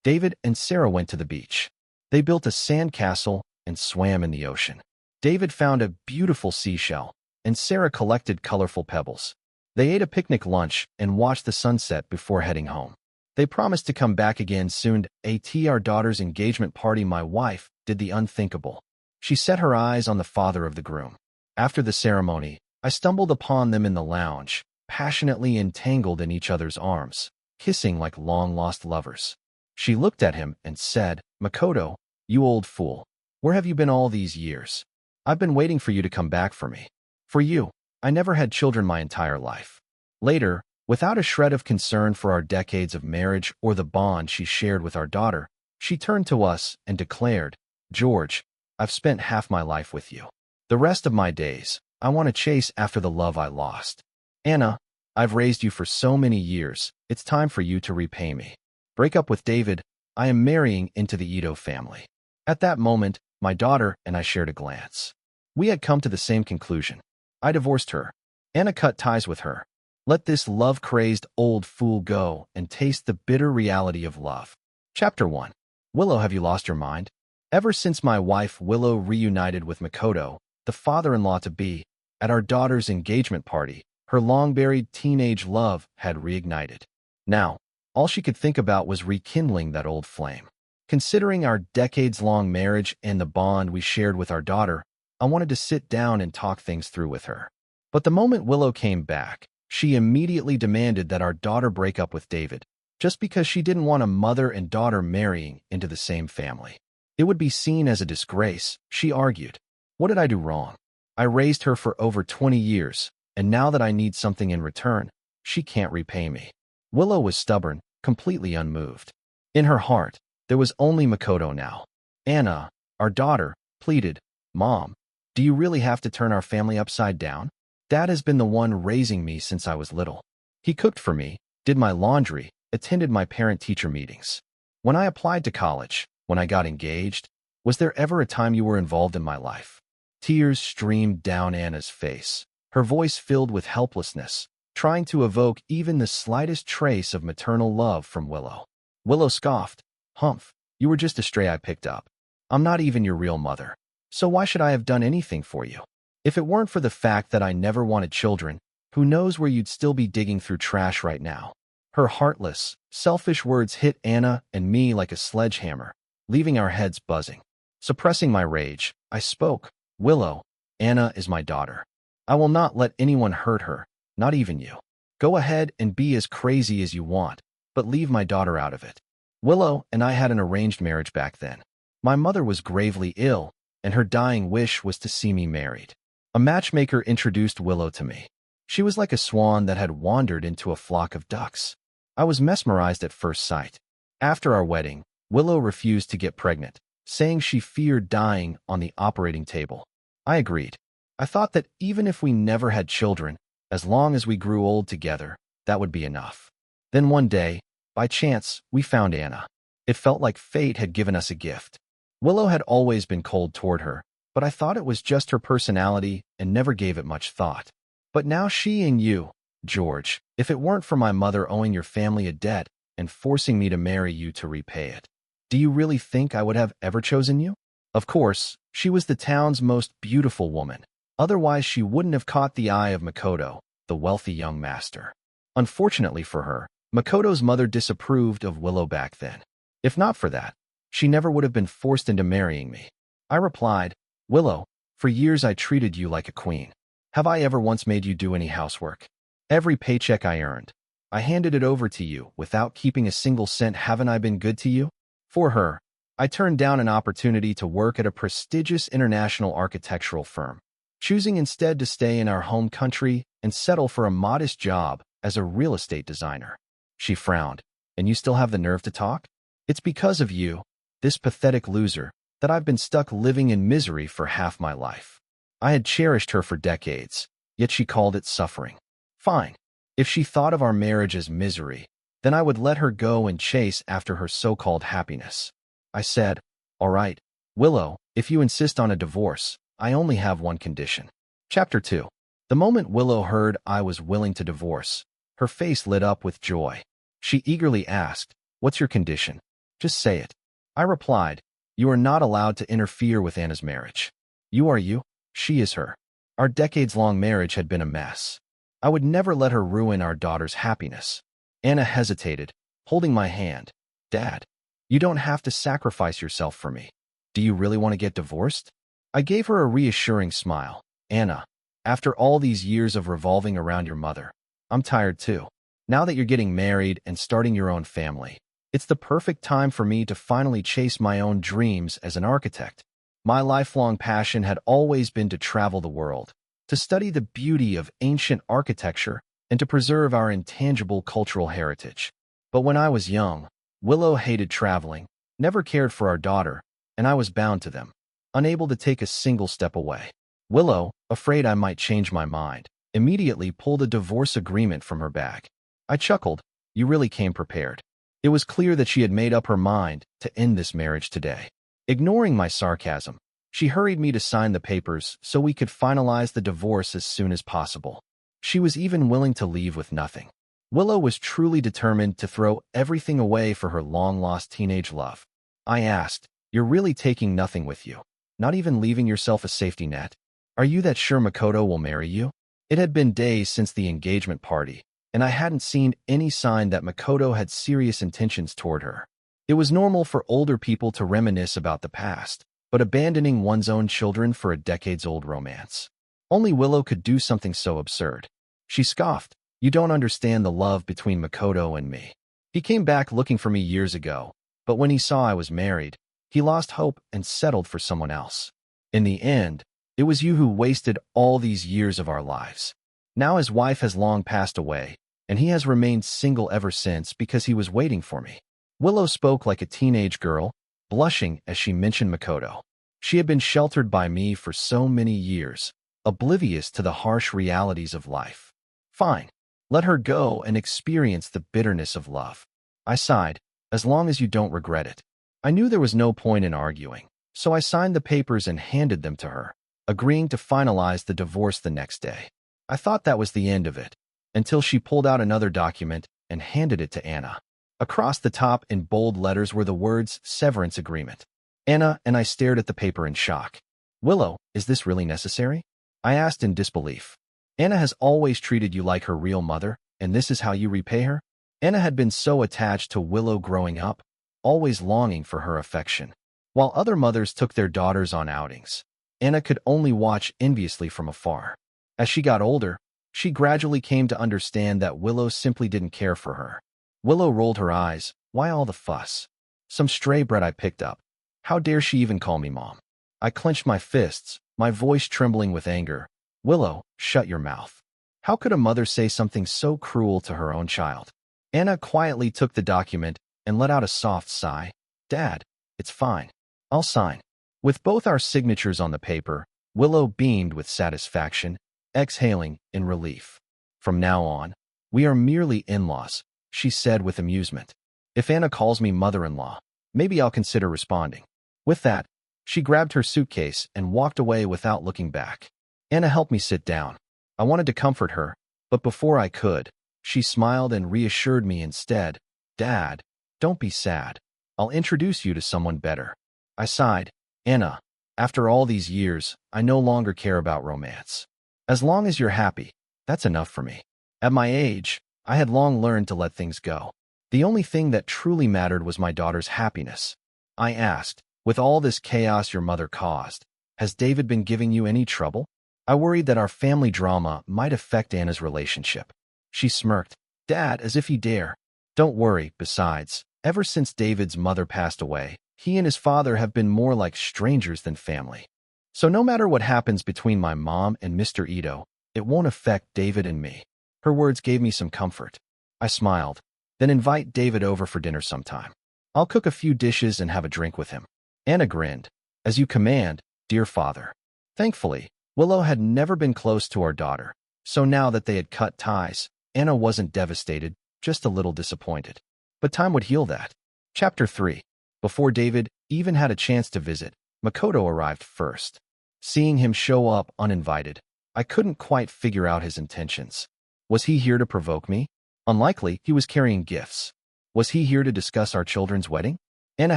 David and Sarah went to the beach. They built a sand castle and swam in the ocean. David found a beautiful seashell, and Sarah collected colorful pebbles. They ate a picnic lunch and watched the sunset before heading home. They promised to come back again soon. At our daughter's engagement party, my wife did the unthinkable. She set her eyes on the father of the groom. After the ceremony, I stumbled upon them in the lounge, passionately entangled in each other's arms, kissing like long-lost lovers. She looked at him and said, "Makoto, you old fool. Where have you been all these years? I've been waiting for you to come back for me. For you, I never had children my entire life." Later, without a shred of concern for our decades of marriage or the bond she shared with our daughter, she turned to us and declared, "George, I've spent half my life with you. The rest of my days, I want to chase after the love I lost. Anna, I've raised you for so many years, it's time for you to repay me. Break up with David, I am marrying into the Ito family." At that moment, my daughter and I shared a glance. We had come to the same conclusion. I divorced her. Anna cut ties with her. Let this love-crazed old fool go and taste the bitter reality of love. Chapter 1. Willow, have you lost your mind? Ever since my wife Willow reunited with Makoto, the father-in-law-to-be, at our daughter's engagement party, her long-buried teenage love had reignited. Now, all she could think about was rekindling that old flame. Considering our decades-long marriage and the bond we shared with our daughter, I wanted to sit down and talk things through with her. But the moment Willow came back, she immediately demanded that our daughter break up with David, just because she didn't want a mother and daughter marrying into the same family. It would be seen as a disgrace, she argued. What did I do wrong? I raised her for over 20 years, and now that I need something in return, she can't repay me. Willow was stubborn, completely unmoved. In her heart, there was only Makoto now. Anna, our daughter, pleaded, "Mom, do you really have to turn our family upside down? Dad has been the one raising me since I was little. He cooked for me, did my laundry, attended my parent-teacher meetings. When I applied to college, when I got engaged, was there ever a time you were involved in my life?" Tears streamed down Anna's face, her voice filled with helplessness, trying to evoke even the slightest trace of maternal love from Willow. Willow scoffed, "Humph, you were just a stray I picked up. I'm not even your real mother. So why should I have done anything for you? If it weren't for the fact that I never wanted children, who knows where you'd still be digging through trash right now." Her heartless, selfish words hit Anna and me like a sledgehammer, leaving our heads buzzing. Suppressing my rage, I spoke, "Willow, Anna is my daughter. I will not let anyone hurt her, not even you. Go ahead and be as crazy as you want, but leave my daughter out of it." Willow and I had an arranged marriage back then. My mother was gravely ill, and her dying wish was to see me married. A matchmaker introduced Willow to me. She was like a swan that had wandered into a flock of ducks. I was mesmerized at first sight. After our wedding, Willow refused to get pregnant, saying she feared dying on the operating table. I agreed. I thought that even if we never had children, as long as we grew old together, that would be enough. Then one day, by chance, we found Anna. It felt like fate had given us a gift. Willow had always been cold toward her, but I thought it was just her personality and never gave it much thought. But now she and you, George, if it weren't for my mother owing your family a debt and forcing me to marry you to repay it, do you really think I would have ever chosen you? Of course, she was the town's most beautiful woman. Otherwise, she wouldn't have caught the eye of Makoto, the wealthy young master. Unfortunately for her, Makoto's mother disapproved of Willow back then. If not for that, she never would have been forced into marrying me. I replied, "Willow, for years I treated you like a queen. Have I ever once made you do any housework? Every paycheck I earned, I handed it over to you without keeping a single cent. Haven't I been good to you?" For her, I turned down an opportunity to work at a prestigious international architectural firm, choosing instead to stay in our home country and settle for a modest job as a real estate designer. She frowned. "And you still have the nerve to talk? It's because of you, this pathetic loser, that I've been stuck living in misery for half my life." I had cherished her for decades, yet she called it suffering. Fine. If she thought of our marriage as misery, then I would let her go and chase after her so-called happiness. I said, "All right, Willow, if you insist on a divorce, I only have one condition." Chapter 2. The moment Willow heard I was willing to divorce, her face lit up with joy. She eagerly asked, "What's your condition?" Just say it. I replied, you are not allowed to interfere with Anna's marriage. You are you, she is her. Our decades-long marriage had been a mess. I would never let her ruin our daughter's happiness. Anna hesitated, holding my hand. Dad, you don't have to sacrifice yourself for me. Do you really want to get divorced? I gave her a reassuring smile. Anna, after all these years of revolving around your mother, I'm tired too. Now that you're getting married and starting your own family, it's the perfect time for me to finally chase my own dreams as an architect. My lifelong passion had always been to travel the world, to study the beauty of ancient architecture, and to preserve our intangible cultural heritage. But when I was young, Willow hated traveling, never cared for our daughter, and I was bound to them, unable to take a single step away. Willow, afraid I might change my mind, immediately pulled a divorce agreement from her bag. I chuckled. You really came prepared. It was clear that she had made up her mind to end this marriage today. Ignoring my sarcasm, she hurried me to sign the papers so we could finalize the divorce as soon as possible. She was even willing to leave with nothing. Willow was truly determined to throw everything away for her long-lost teenage love. I asked, you're really taking nothing with you? Not even leaving yourself a safety net? Are you that sure Makoto will marry you? It had been days since the engagement party, and I hadn't seen any sign that Makoto had serious intentions toward her. It was normal for older people to reminisce about the past, but abandoning one's own children for a decades-old romance. Only Willow could do something so absurd. She scoffed. You don't understand the love between Makoto and me. He came back looking for me years ago, but when he saw I was married, he lost hope and settled for someone else. In the end, it was you who wasted all these years of our lives. Now his wife has long passed away, and he has remained single ever since because he was waiting for me. Willow spoke like a teenage girl, blushing as she mentioned Makoto. She had been sheltered by me for so many years, oblivious to the harsh realities of life. Fine. Let her go and experience the bitterness of love. I sighed, as long as you don't regret it. I knew there was no point in arguing, so I signed the papers and handed them to her, agreeing to finalize the divorce the next day. I thought that was the end of it, until she pulled out another document and handed it to Anna. Across the top in bold letters were the words severance agreement. Anna and I stared at the paper in shock. Willow, is this really necessary? I asked in disbelief. Anna has always treated you like her real mother, and this is how you repay her? Anna had been so attached to Willow growing up, always longing for her affection. While other mothers took their daughters on outings, Anna could only watch enviously from afar. As she got older, she gradually came to understand that Willow simply didn't care for her. Willow rolled her eyes. Why all the fuss? Some stray brat I picked up. How dare she even call me mom? I clenched my fists, my voice trembling with anger. Willow, shut your mouth. How could a mother say something so cruel to her own child? Anna quietly took the document and let out a soft sigh. Dad, it's fine. I'll sign. With both our signatures on the paper, Willow beamed with satisfaction, exhaling in relief. From now on, we are merely in-laws, she said with amusement. If Anna calls me mother-in-law, maybe I'll consider responding. With that, she grabbed her suitcase and walked away without looking back. Anna helped me sit down. I wanted to comfort her, but before I could, she smiled and reassured me instead. Dad, don't be sad. I'll introduce you to someone better. I sighed. Anna, after all these years, I no longer care about romance. As long as you're happy, that's enough for me. At my age, I had long learned to let things go. The only thing that truly mattered was my daughter's happiness. I asked, with all this chaos your mother caused, has David been giving you any trouble? I worried that our family drama might affect Anna's relationship. She smirked. Dad, as if he dare. Don't worry, besides, ever since David's mother passed away, he and his father have been more like strangers than family. So no matter what happens between my mom and Mr. Ito, it won't affect David and me. Her words gave me some comfort. I smiled. Then invite David over for dinner sometime. I'll cook a few dishes and have a drink with him. Anna grinned. As you command, dear father. Thankfully, Willow had never been close to our daughter, so now that they had cut ties, Anna wasn't devastated, just a little disappointed. But time would heal that. Chapter 3. Before David even had a chance to visit, Makoto arrived first. Seeing him show up uninvited, I couldn't quite figure out his intentions. Was he here to provoke me? Unlikely, he was carrying gifts. Was he here to discuss our children's wedding? Anna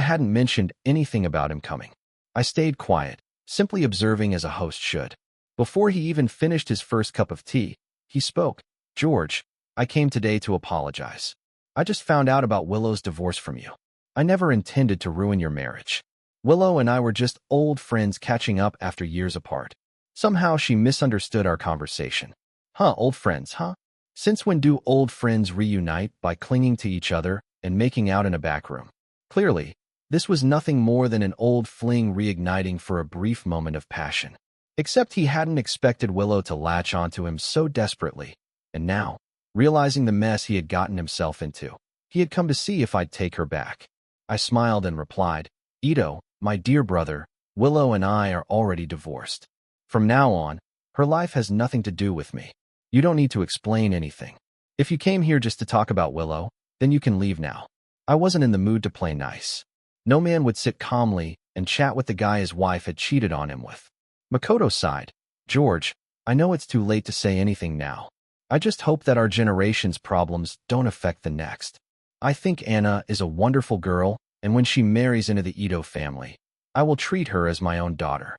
hadn't mentioned anything about him coming. I stayed quiet, simply observing as a host should. Before he even finished his first cup of tea, he spoke. George, I came today to apologize. I just found out about Willow's divorce from you. I never intended to ruin your marriage. Willow and I were just old friends catching up after years apart. Somehow she misunderstood our conversation. Old friends, huh? Since when do old friends reunite by clinging to each other and making out in a back room? Clearly, this was nothing more than an old fling reigniting for a brief moment of passion. Except he hadn't expected Willow to latch onto him so desperately, and now, realizing the mess he had gotten himself into, he had come to see if I'd take her back. I smiled and replied, Ito, my dear brother, Willow and I are already divorced. From now on, her life has nothing to do with me. You don't need to explain anything. If you came here just to talk about Willow, then you can leave now. I wasn't in the mood to play nice. No man would sit calmly and chat with the guy his wife had cheated on him with. Makoto sighed. George, I know it's too late to say anything now. I just hope that our generation's problems don't affect the next. I think Anna is a wonderful girl, and when she marries into the Ito family, I will treat her as my own daughter.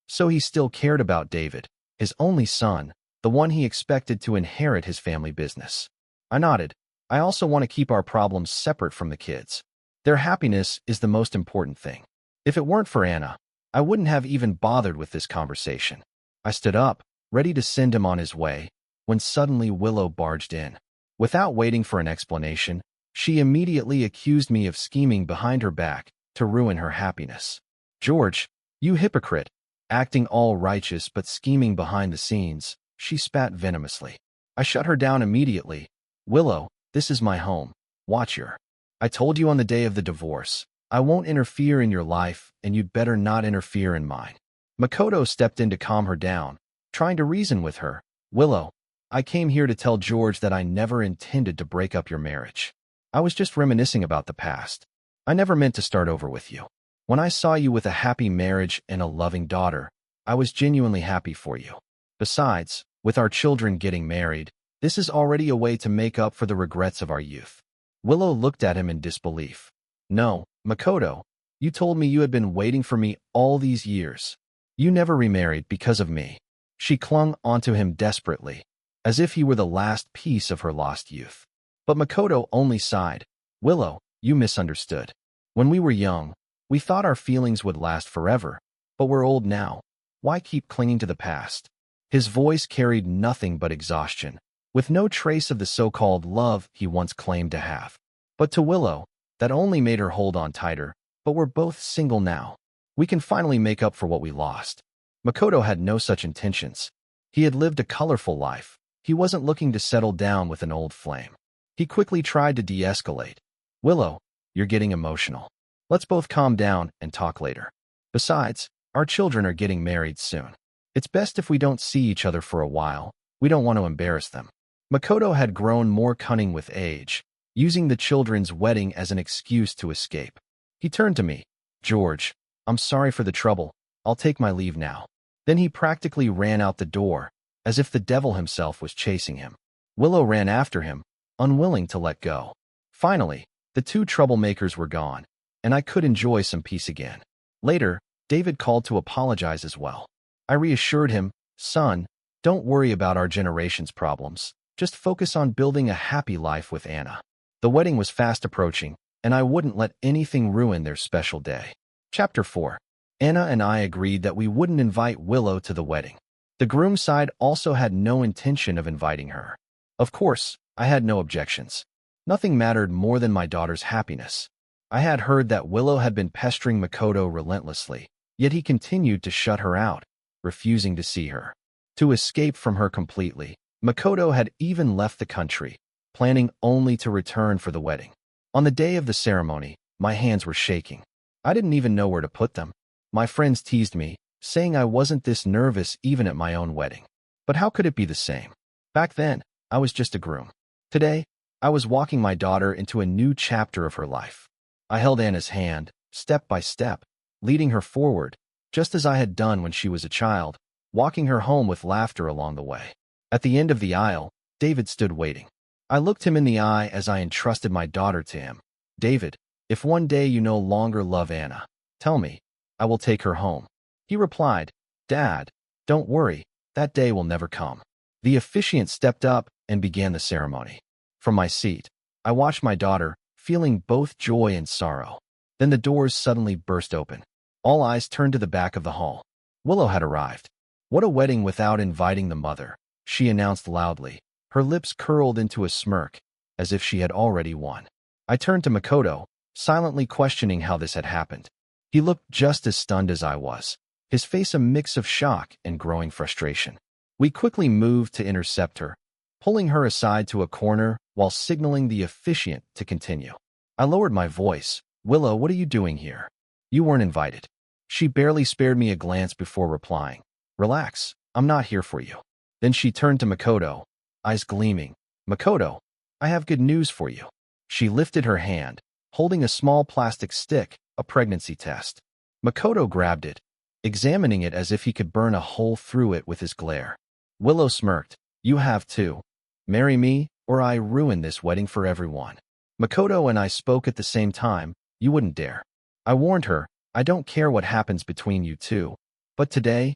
So he still cared about David, his only son, the one he expected to inherit his family business. I nodded. I also want to keep our problems separate from the kids. Their happiness is the most important thing. If it weren't for Anna, I wouldn't have even bothered with this conversation. I stood up, ready to send him on his way, when suddenly Willow barged in. Without waiting for an explanation, she immediately accused me of scheming behind her back to ruin her happiness. George, you hypocrite, acting all righteous but scheming behind the scenes, she spat venomously. I shut her down immediately. Willow, this is my home. Watch her. I told you on the day of the divorce, I won't interfere in your life, and you'd better not interfere in mine. Makoto stepped in to calm her down, trying to reason with her. Willow, I came here to tell George that I never intended to break up your marriage. I was just reminiscing about the past. I never meant to start over with you. When I saw you with a happy marriage and a loving daughter, I was genuinely happy for you. Besides, with our children getting married, this is already a way to make up for the regrets of our youth. Willow looked at him in disbelief. No, Makoto, you told me you had been waiting for me all these years. You never remarried because of me. She clung onto him desperately, as if he were the last piece of her lost youth. But Makoto only sighed. Willow, you misunderstood. When we were young, we thought our feelings would last forever, but we're old now. Why keep clinging to the past? His voice carried nothing but exhaustion, with no trace of the so-called love he once claimed to have. But to Willow, that only made her hold on tighter. But we're both single now. We can finally make up for what we lost. Makoto had no such intentions. He had lived a colorful life. He wasn't looking to settle down with an old flame. He quickly tried to de-escalate. Willow, you're getting emotional. Let's both calm down and talk later. Besides, our children are getting married soon. It's best if we don't see each other for a while. We don't want to embarrass them. Makoto had grown more cunning with age, using the children's wedding as an excuse to escape. He turned to me. George, I'm sorry for the trouble. I'll take my leave now. Then he practically ran out the door, as if the devil himself was chasing him. Willow ran after him, unwilling to let go. Finally, the two troublemakers were gone, and I could enjoy some peace again. Later, David called to apologize as well. I reassured him, son, don't worry about our generation's problems. Just focus on building a happy life with Anna. The wedding was fast approaching, and I wouldn't let anything ruin their special day. Chapter 4. Anna and I agreed that we wouldn't invite Willow to the wedding. The groom's side also had no intention of inviting her. Of course, I had no objections. Nothing mattered more than my daughter's happiness. I had heard that Willow had been pestering Makoto relentlessly, yet he continued to shut her out, refusing to see her. To escape from her completely, Makoto had even left the country, planning only to return for the wedding. On the day of the ceremony, my hands were shaking. I didn't even know where to put them. My friends teased me, saying I wasn't this nervous even at my own wedding. But how could it be the same? Back then, I was just a groom. Today, I was walking my daughter into a new chapter of her life. I held Anna's hand, step by step, leading her forward, just as I had done when she was a child, walking her home with laughter along the way. At the end of the aisle, David stood waiting. I looked him in the eye as I entrusted my daughter to him. David, If one day you no longer love Anna, tell me. I will take her home. He replied, Dad, don't worry, that day will never come. The officiant stepped up and began the ceremony. From my seat, I watched my daughter, feeling both joy and sorrow. Then the doors suddenly burst open. All eyes turned to the back of the hall. Willow had arrived. What a wedding without inviting the mother, she announced loudly. Her lips curled into a smirk, as if she had already won. I turned to Makoto, silently questioning how this had happened. He looked just as stunned as I was, his face a mix of shock and growing frustration. We quickly moved to intercept her, pulling her aside to a corner while signaling the officiant to continue. I lowered my voice. Willow, what are you doing here? You weren't invited. She barely spared me a glance before replying. Relax, I'm not here for you. Then she turned to Makoto, eyes gleaming. Makoto, I have good news for you. She lifted her hand, holding a small plastic stick, a pregnancy test. Makoto grabbed it, examining it as if he could burn a hole through it with his glare. Willow smirked. You have too. Marry me, or I ruin this wedding for everyone. Makoto and I spoke at the same time. You wouldn't dare. I warned her, I don't care what happens between you two. But today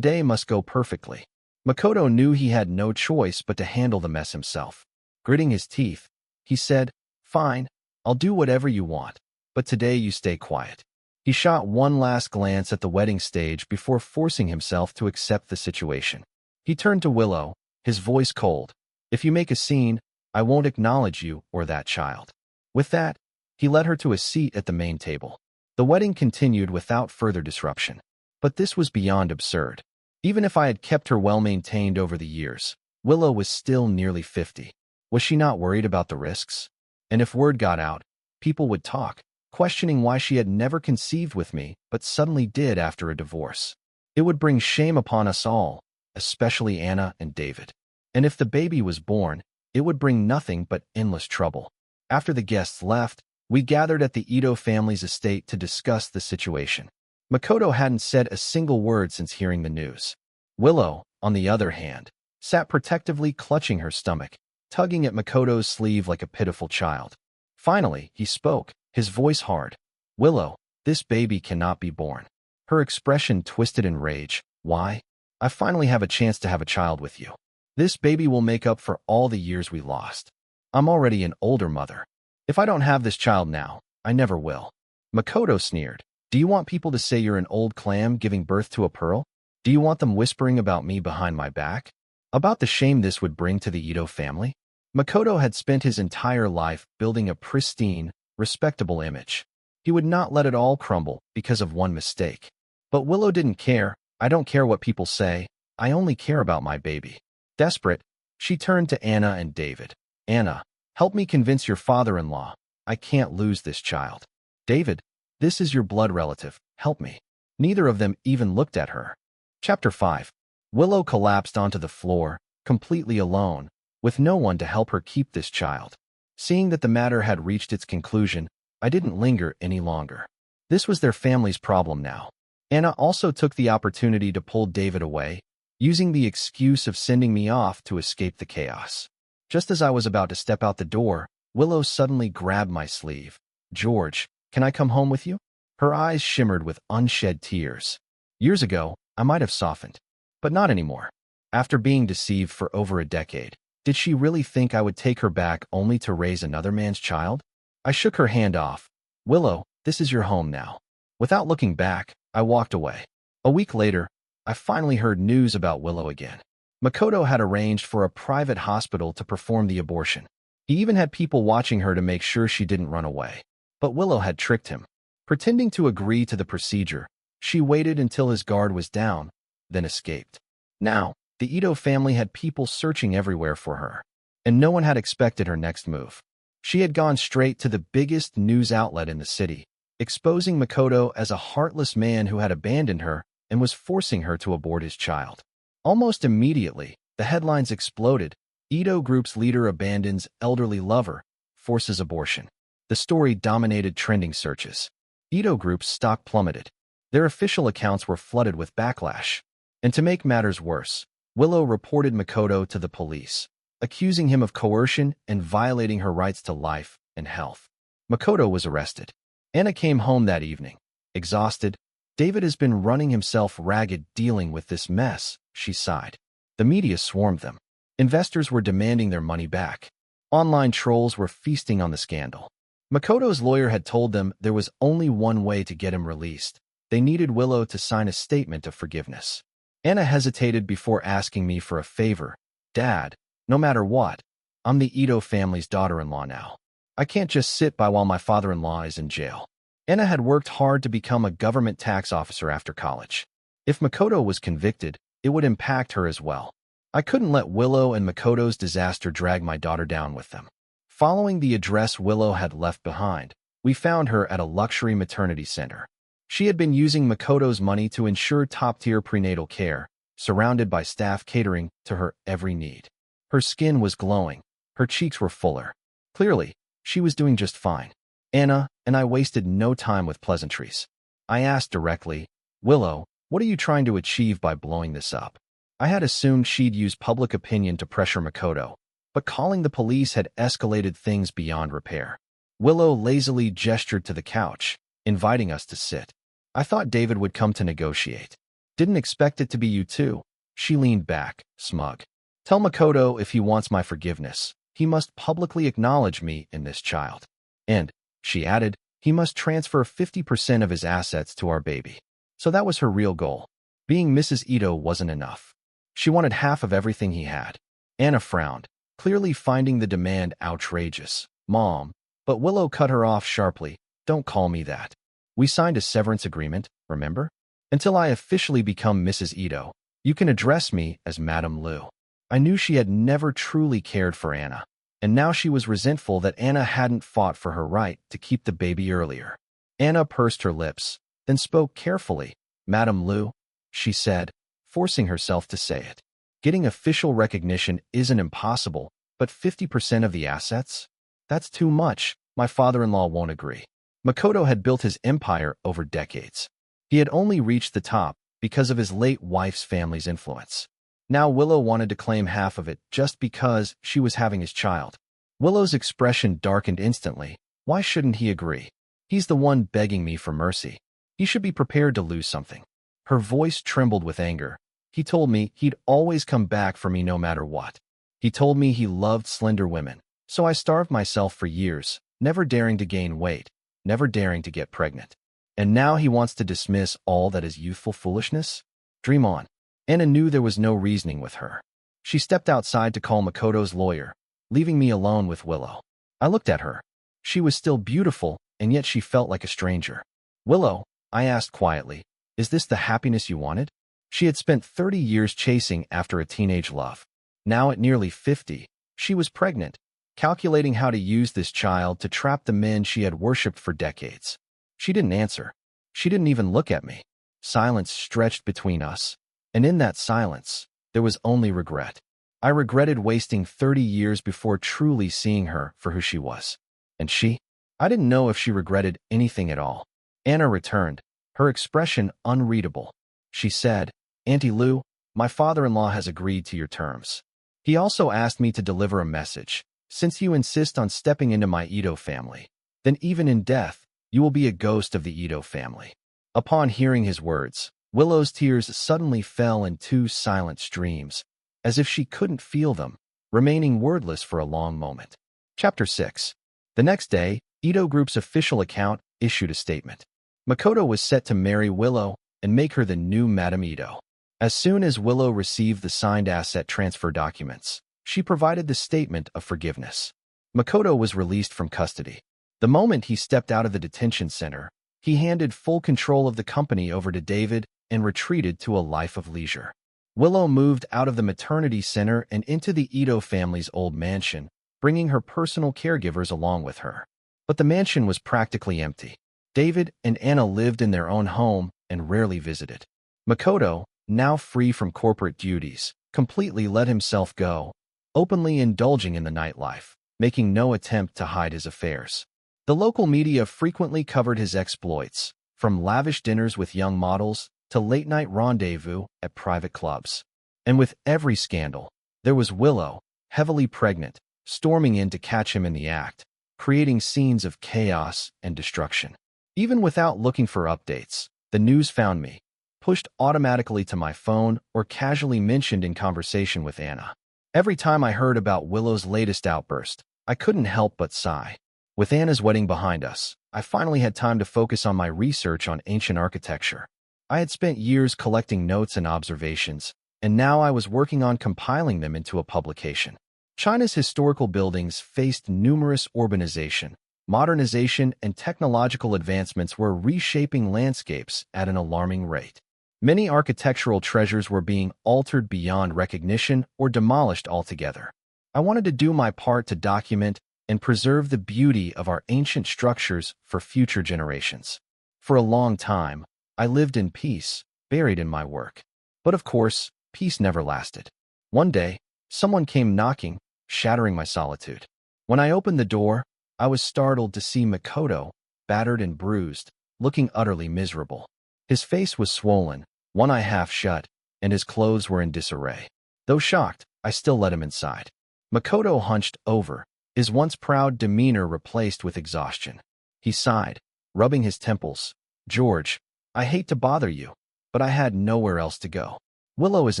must go perfectly. Makoto knew he had no choice but to handle the mess himself. Gritting his teeth, he said, Fine, I'll do whatever you want, but today you stay quiet. He shot one last glance at the wedding stage before forcing himself to accept the situation. He turned to Willow, his voice cold. If you make a scene, I won't acknowledge you or that child. With that, he led her to a seat at the main table. The wedding continued without further disruption. But this was beyond absurd. Even if I had kept her well-maintained over the years, Willow was still nearly 50. Was she not worried about the risks? And if word got out, people would talk, questioning why she had never conceived with me but suddenly did after a divorce. It would bring shame upon us all, especially Anna and David. And if the baby was born, it would bring nothing but endless trouble. After the guests left, we gathered at the Ito family's estate to discuss the situation. Makoto hadn't said a single word since hearing the news. Willow, on the other hand, sat protectively clutching her stomach, tugging at Makoto's sleeve like a pitiful child. Finally, he spoke, his voice hard. Willow, this baby cannot be born. Her expression twisted in rage. Why? I finally have a chance to have a child with you. This baby will make up for all the years we lost. I'm already an older mother. If I don't have this child now, I never will. Makoto sneered. Do you want people to say you're an old clam giving birth to a pearl? Do you want them whispering about me behind my back? About the shame this would bring to the Ito family? Makoto had spent his entire life building a pristine, respectable image. He would not let it all crumble because of one mistake. But Willow didn't care. I don't care what people say. I only care about my baby. Desperate, she turned to Anna and David. Anna, help me convince your father-in-law. I can't lose this child. David, this is your blood relative. Help me. Neither of them even looked at her. Chapter 5. Willow collapsed onto the floor, completely alone, with no one to help her keep this child. Seeing that the matter had reached its conclusion, I didn't linger any longer. This was their family's problem now. Anna also took the opportunity to pull David away, using the excuse of sending me off to escape the chaos. Just as I was about to step out the door, Willow suddenly grabbed my sleeve. George, can I come home with you? Her eyes shimmered with unshed tears. Years ago, I might have softened, but not anymore. After being deceived for over a decade, did she really think I would take her back only to raise another man's child? I shook her hand off. Willow, this is your home now. Without looking back, I walked away. A week later, I finally heard news about Willow again. Makoto had arranged for a private hospital to perform the abortion. He even had people watching her to make sure she didn't run away. But Willow had tricked him. Pretending to agree to the procedure, she waited until his guard was down, then escaped. Now, the Ito family had people searching everywhere for her, and no one had expected her next move. She had gone straight to the biggest news outlet in the city, exposing Makoto as a heartless man who had abandoned her and was forcing her to abort his child. Almost immediately, the headlines exploded. Ito Group's leader abandons elderly lover, forces abortion. The story dominated trending searches. Ito Group's stock plummeted. Their official accounts were flooded with backlash. And to make matters worse, Willow reported Makoto to the police, accusing him of coercion and violating her rights to life and health. Makoto was arrested. Anna came home that evening, exhausted. David has been running himself ragged dealing with this mess, she sighed. The media swarmed them. Investors were demanding their money back. Online trolls were feasting on the scandal. Makoto's lawyer had told them there was only one way to get him released. They needed Willow to sign a statement of forgiveness. Anna hesitated before asking me for a favor. Dad, no matter what, I'm the Ito family's daughter-in-law now. I can't just sit by while my father-in-law is in jail. Anna had worked hard to become a government tax officer after college. If Makoto was convicted, it would impact her as well. I couldn't let Willow and Makoto's disaster drag my daughter down with them. Following the address Willow had left behind, we found her at a luxury maternity center. She had been using Makoto's money to ensure top-tier prenatal care, surrounded by staff catering to her every need. Her skin was glowing. Her cheeks were fuller. Clearly, she was doing just fine. Anna and I wasted no time with pleasantries. I asked directly, Willow, what are you trying to achieve by blowing this up? I had assumed she'd use public opinion to pressure Makoto, but calling the police had escalated things beyond repair. Willow lazily gestured to the couch, inviting us to sit. I thought David would come to negotiate. Didn't expect it to be you too. She leaned back, smug. Tell Makoto if he wants my forgiveness, he must publicly acknowledge me in this child. And, she added, he must transfer 50% of his assets to our baby. So that was her real goal. Being Mrs. Ito wasn't enough. She wanted half of everything he had. Anna frowned, clearly finding the demand outrageous. Mom, but Willow cut her off sharply. Don't call me that. We signed a severance agreement, remember? Until I officially become Mrs. Ito, you can address me as Madame Liu. I knew she had never truly cared for Anna, and now she was resentful that Anna hadn't fought for her right to keep the baby earlier. Anna pursed her lips, then spoke carefully. Madame Liu, she said, forcing herself to say it. Getting official recognition isn't impossible, but 50% of the assets? That's too much. My father-in-law won't agree. Makoto had built his empire over decades. He had only reached the top because of his late wife's family's influence. Now Willow wanted to claim half of it just because she was having his child. Willow's expression darkened instantly. Why shouldn't he agree? He's the one begging me for mercy. He should be prepared to lose something. Her voice trembled with anger. He told me he'd always come back for me no matter what. He told me he loved slender women. So I starved myself for years, never daring to gain weight, never daring to get pregnant. And now he wants to dismiss all that is youthful foolishness? Dream on. Anna knew there was no reasoning with her. She stepped outside to call Makoto's lawyer, leaving me alone with Willow. I looked at her. She was still beautiful, and yet she felt like a stranger. Willow, I asked quietly, is this the happiness you wanted? She had spent 30 years chasing after a teenage love. Now at nearly 50, she was pregnant, calculating how to use this child to trap the men she had worshipped for decades. She didn't answer. She didn't even look at me. Silence stretched between us, and in that silence, there was only regret. I regretted wasting 30 years before truly seeing her for who she was. And she? I didn't know if she regretted anything at all. Anna returned, her expression unreadable. She said, Auntie Liu, my father-in-law has agreed to your terms. He also asked me to deliver a message. Since you insist on stepping into my Ito family, then even in death, you will be a ghost of the Ito family. Upon hearing his words, Willow's tears suddenly fell in two silent streams, as if she couldn't feel them, remaining wordless for a long moment. Chapter 6. The next day, Ito Group's official account issued a statement. Makoto was set to marry Willow and make her the new Madame Ito. As soon as Willow received the signed asset transfer documents, she provided the statement of forgiveness. Makoto was released from custody. The moment he stepped out of the detention center, he handed full control of the company over to David and retreated to a life of leisure. Willow moved out of the maternity center and into the Ito family's old mansion, bringing her personal caregivers along with her. But the mansion was practically empty. David and Anna lived in their own home and rarely visited. Makoto, now free from corporate duties, completely let himself go, openly indulging in the nightlife, making no attempt to hide his affairs. The local media frequently covered his exploits, from lavish dinners with young models to late-night rendezvous at private clubs. And with every scandal, there was Willow, heavily pregnant, storming in to catch him in the act, creating scenes of chaos and destruction. Even without looking for updates, the news found me, pushed automatically to my phone or casually mentioned in conversation with Anna. Every time I heard about Willow's latest outburst, I couldn't help but sigh. With Anna's wedding behind us, I finally had time to focus on my research on ancient architecture. I had spent years collecting notes and observations, and now I was working on compiling them into a publication. China's historical buildings faced numerous urbanization, modernization, and technological advancements were reshaping landscapes at an alarming rate. Many architectural treasures were being altered beyond recognition or demolished altogether. I wanted to do my part to document and preserve the beauty of our ancient structures for future generations. For a long time, I lived in peace, buried in my work. But of course, peace never lasted. One day, someone came knocking, shattering my solitude. When I opened the door, I was startled to see Makoto, battered and bruised, looking utterly miserable. His face was swollen, one eye half shut, and his clothes were in disarray. Though shocked, I still let him inside. Makoto hunched over, his once proud demeanor replaced with exhaustion. He sighed, rubbing his temples. "George, I hate to bother you, but I had nowhere else to go. Willow is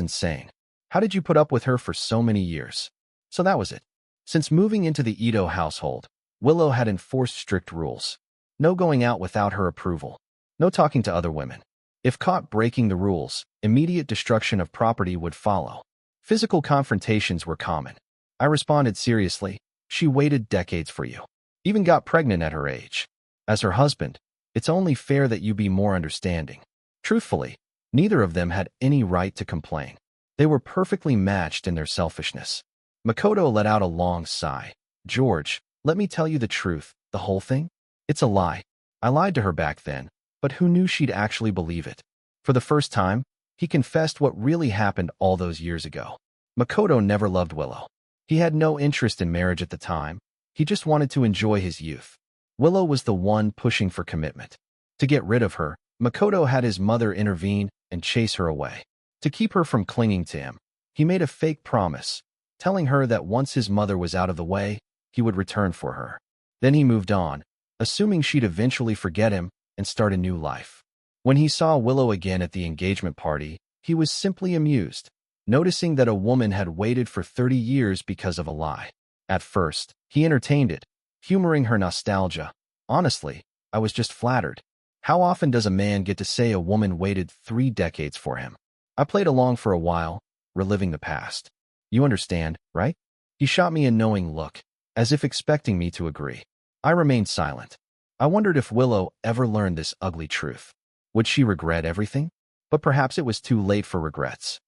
insane. How did you put up with her for so many years?" So that was it. Since moving into the Ito household, Willow had enforced strict rules. No going out without her approval. No talking to other women. If caught breaking the rules, immediate destruction of property would follow. Physical confrontations were common. I responded seriously. "She waited decades for you. Even got pregnant at her age. As her husband, it's only fair that you be more understanding." Truthfully, neither of them had any right to complain. They were perfectly matched in their selfishness. Makoto let out a long sigh. "George, let me tell you the truth, the whole thing? It's a lie. I lied to her back then, but who knew she'd actually believe it?" For the first time, he confessed what really happened all those years ago. Makoto never loved Willow. He had no interest in marriage at the time. He just wanted to enjoy his youth. Willow was the one pushing for commitment. To get rid of her, Makoto had his mother intervene and chase her away. To keep her from clinging to him, he made a fake promise, telling her that once his mother was out of the way, he would return for her. Then he moved on, assuming she'd eventually forget him and start a new life. When he saw Willow again at the engagement party, he was simply amused, noticing that a woman had waited for 30 years because of a lie. At first, he entertained it, humoring her nostalgia. "Honestly, I was just flattered. How often does a man get to say a woman waited 3 decades for him?" I played along for a while, reliving the past. "You understand, right?" He shot me a knowing look, as if expecting me to agree. I remained silent. I wondered if Willow ever learned this ugly truth. Would she regret everything? But perhaps it was too late for regrets.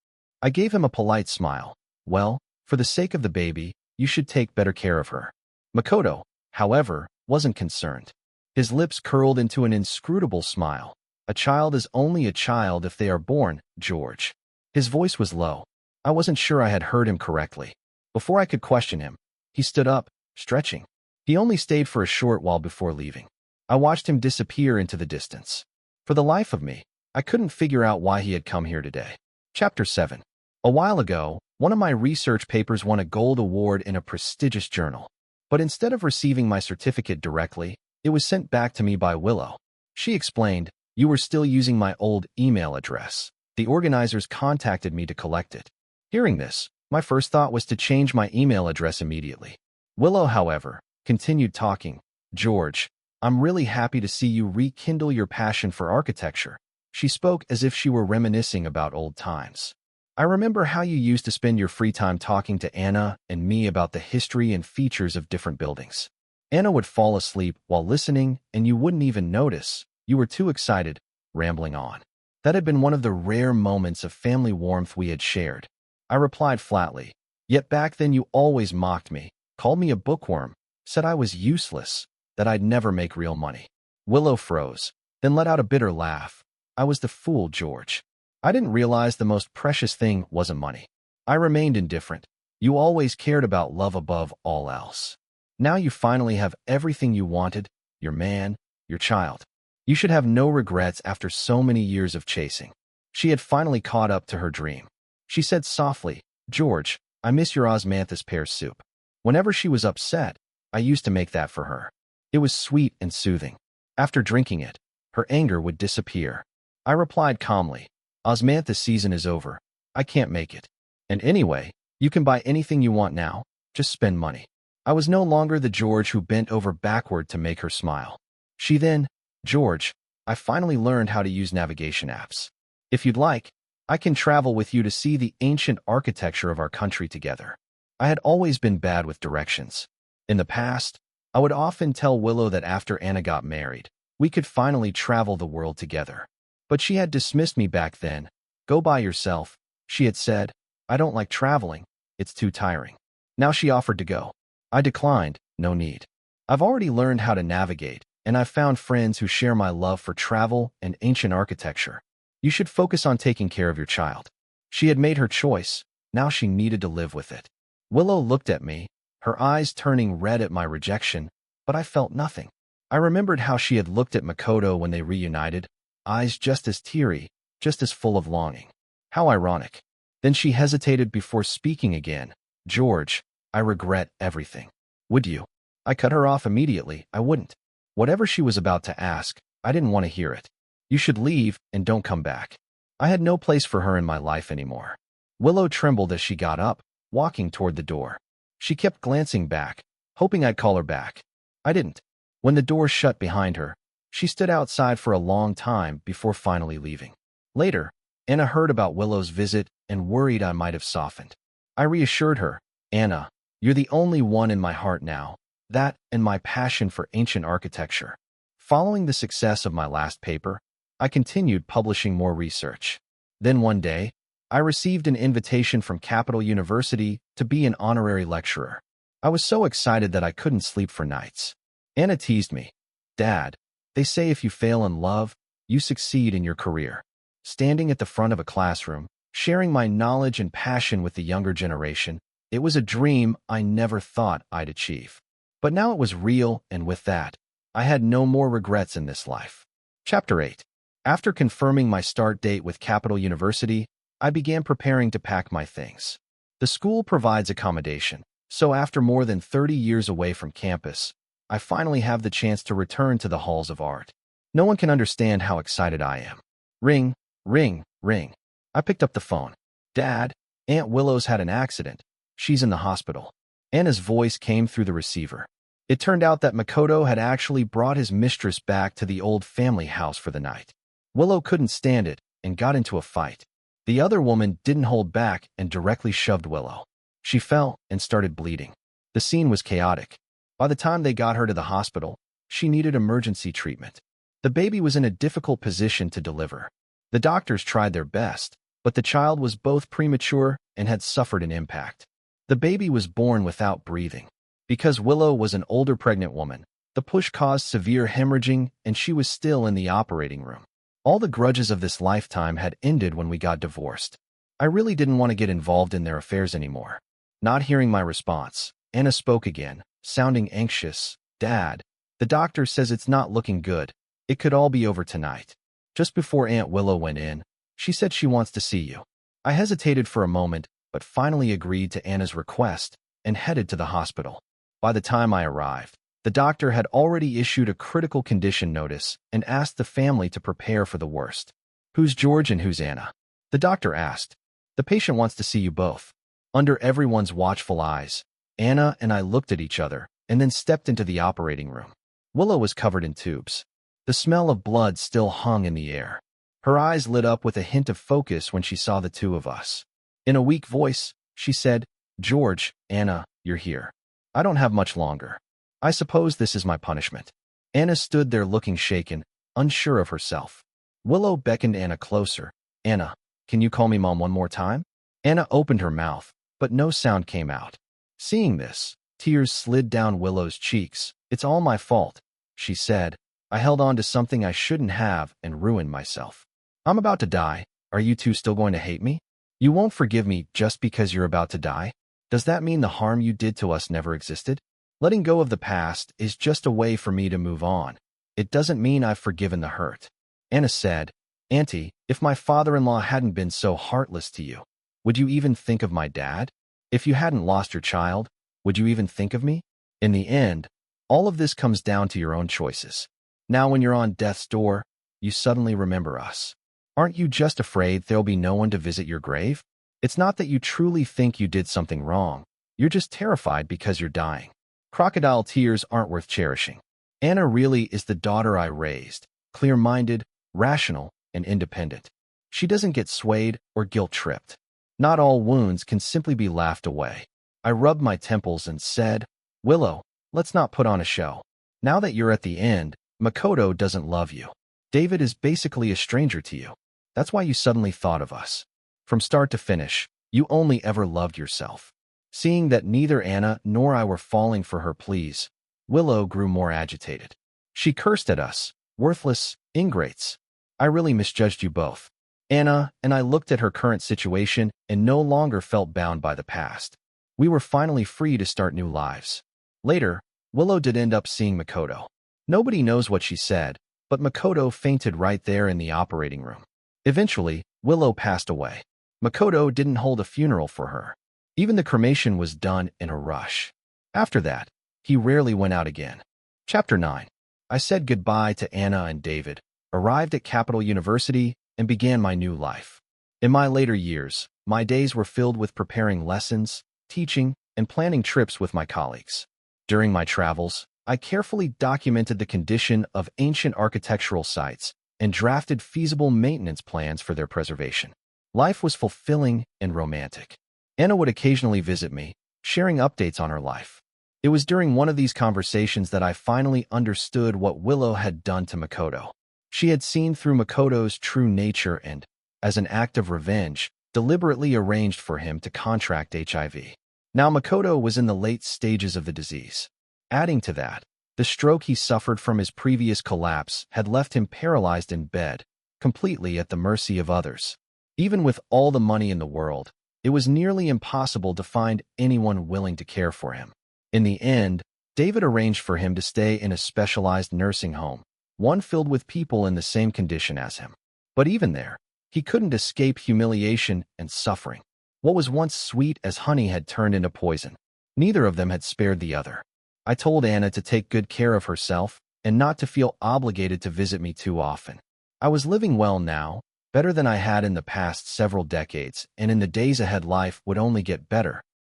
I gave him a polite smile. "Well, for the sake of the baby, you should take better care of her." Makoto, however, wasn't concerned. His lips curled into an inscrutable smile. "A child is only a child if they are born, George." His voice was low. I wasn't sure I had heard him correctly. Before I could question him, he stood up, stretching. He only stayed for a short while before leaving. I watched him disappear into the distance. For the life of me, I couldn't figure out why he had come here today. Chapter 7. A while ago, one of my research papers won a gold award in a prestigious journal. But instead of receiving my certificate directly, it was sent back to me by Willow. She explained, "You were still using my old email address. The organizers contacted me to collect it." Hearing this, my first thought was to change my email address immediately. Willow, however, continued talking. "George, I'm really happy to see you rekindle your passion for architecture." She spoke as if she were reminiscing about old times. "I remember how you used to spend your free time talking to Anna and me about the history and features of different buildings. Anna would fall asleep while listening, and you wouldn't even notice. You were too excited, rambling on. That had been one of the rare moments of family warmth we had shared." I replied flatly. "Yet back then you always mocked me, called me a bookworm, said I was useless, that I'd never make real money." Willow froze, then let out a bitter laugh. "I was the fool, George. I didn't realize the most precious thing wasn't money." I remained indifferent. "You always cared about love above all else. Now you finally have everything you wanted, your man, your child. You should have no regrets after so many years of chasing." She had finally caught up to her dream. She said softly, "George, I miss your osmanthus pear soup. Whenever she was upset, I used to make that for her. It was sweet and soothing." After drinking it, her anger would disappear. I replied calmly, Osmanthus season is over. I can't make it. And anyway, you can buy anything you want now. Just spend money. I was no longer the George who bent over backward to make her smile. She then, George, I finally learned how to use navigation apps. If you'd like, I can travel with you to see the ancient architecture of our country together. I had always been bad with directions. In the past, I would often tell Willow that after Anna got married, we could finally travel the world together. But she had dismissed me back then. Go by yourself, she had said. I don't like traveling. It's too tiring. Now she offered to go. I declined, no need. I've already learned how to navigate, and I've found friends who share my love for travel and ancient architecture. You should focus on taking care of your child. She had made her choice. Now she needed to live with it. Willow looked at me, her eyes turning red at my rejection, but I felt nothing. I remembered how she had looked at Makoto when they reunited, eyes just as teary, just as full of longing. How ironic. Then she hesitated before speaking again. George, I regret everything. Would you? I cut her off immediately. I wouldn't. Whatever she was about to ask, I didn't want to hear it. You should leave and don't come back. I had no place for her in my life anymore. Willow trembled as she got up, walking toward the door. She kept glancing back, hoping I'd call her back. I didn't. When the door shut behind her, she stood outside for a long time before finally leaving. Later, Anna heard about Willow's visit and worried I might have softened. I reassured her, Anna, you're the only one in my heart now, that and my passion for ancient architecture. Following the success of my last paper, I continued publishing more research. Then one day, I received an invitation from Capital University to be an honorary lecturer. I was so excited that I couldn't sleep for nights. Anna teased me. Dad, they say if you fail in love, you succeed in your career. Standing at the front of a classroom, sharing my knowledge and passion with the younger generation, it was a dream I never thought I'd achieve. But now it was real, and with that, I had no more regrets in this life. Chapter 8. After confirming my start date with Capital University, I began preparing to pack my things. The school provides accommodation, so after more than 30 years away from campus, I finally have the chance to return to the halls of art. No one can understand how excited I am. Ring, ring, ring. I picked up the phone. Dad, Aunt Willow's had an accident. She's in the hospital. Anna's voice came through the receiver. It turned out that Makoto had actually brought his mistress back to the old family house for the night. Willow couldn't stand it and got into a fight. The other woman didn't hold back and directly shoved Willow. She fell and started bleeding. The scene was chaotic. By the time they got her to the hospital, she needed emergency treatment. The baby was in a difficult position to deliver. The doctors tried their best, but the child was both premature and had suffered an impact. The baby was born without breathing. Because Willow was an older pregnant woman, the push caused severe hemorrhaging and she was still in the operating room. All the grudges of this lifetime had ended when we got divorced. I really didn't want to get involved in their affairs anymore. Not hearing my response, Anna spoke again, sounding anxious. Dad, the doctor says it's not looking good. It could all be over tonight. Just before Aunt Willow went in, she said she wants to see you. I hesitated for a moment, but finally agreed to Anna's request and headed to the hospital. By the time I arrived, the doctor had already issued a critical condition notice and asked the family to prepare for the worst. Who's George and who's Anna? The doctor asked. The patient wants to see you both. Under everyone's watchful eyes, Anna and I looked at each other and then stepped into the operating room. Willow was covered in tubes. The smell of blood still hung in the air. Her eyes lit up with a hint of focus when she saw the two of us. In a weak voice, she said, George, Anna, you're here. I don't have much longer. I suppose this is my punishment. Anna stood there looking shaken, unsure of herself. Willow beckoned Anna closer. Anna, can you call me Mom one more time? Anna opened her mouth, but no sound came out. Seeing this, tears slid down Willow's cheeks. It's all my fault, she said. I held on to something I shouldn't have and ruined myself. I'm about to die. Are you two still going to hate me? You won't forgive me just because you're about to die? Does that mean the harm you did to us never existed? Letting go of the past is just a way for me to move on. It doesn't mean I've forgiven the hurt. Anna said, Auntie, if my father-in-law hadn't been so heartless to you, would you even think of my dad? If you hadn't lost your child, would you even think of me? In the end, all of this comes down to your own choices. Now when you're on death's door, you suddenly remember us. Aren't you just afraid there'll be no one to visit your grave? It's not that you truly think you did something wrong. You're just terrified because you're dying. Crocodile tears aren't worth cherishing. Anna really is the daughter I raised, clear-minded, rational, and independent. She doesn't get swayed or guilt-tripped. Not all wounds can simply be laughed away. I rubbed my temples and said, Willow, let's not put on a show. Now that you're at the end, Makoto doesn't love you. David is basically a stranger to you. That's why you suddenly thought of us. From start to finish, you only ever loved yourself. Seeing that neither Anna nor I were falling for her pleas, Willow grew more agitated. She cursed at us, worthless ingrates. I really misjudged you both. Anna and I looked at her current situation and no longer felt bound by the past. We were finally free to start new lives. Later, Willow did end up seeing Makoto. Nobody knows what she said, but Makoto fainted right there in the operating room. Eventually, Willow passed away. Makoto didn't hold a funeral for her. Even the cremation was done in a rush. After that, he rarely went out again. Chapter 9. I said goodbye to Anna and David, arrived at Capital University, and began my new life. In my later years, my days were filled with preparing lessons, teaching, and planning trips with my colleagues. During my travels, I carefully documented the condition of ancient architectural sites and drafted feasible maintenance plans for their preservation. Life was fulfilling and romantic. Anna would occasionally visit me, sharing updates on her life. It was during one of these conversations that I finally understood what Willow had done to Makoto. She had seen through Makoto's true nature and, as an act of revenge, deliberately arranged for him to contract HIV. Now Makoto was in the late stages of the disease. Adding to that, the stroke he suffered from his previous collapse had left him paralyzed in bed, completely at the mercy of others. Even with all the money in the world, it was nearly impossible to find anyone willing to care for him. In the end, David arranged for him to stay in a specialized nursing home, one filled with people in the same condition as him. But even there, he couldn't escape humiliation and suffering. What was once sweet as honey had turned into poison. Neither of them had spared the other. I told Anna to take good care of herself and not to feel obligated to visit me too often. I was living well now, better than I had in the past several decades, and in the days ahead life would only get better,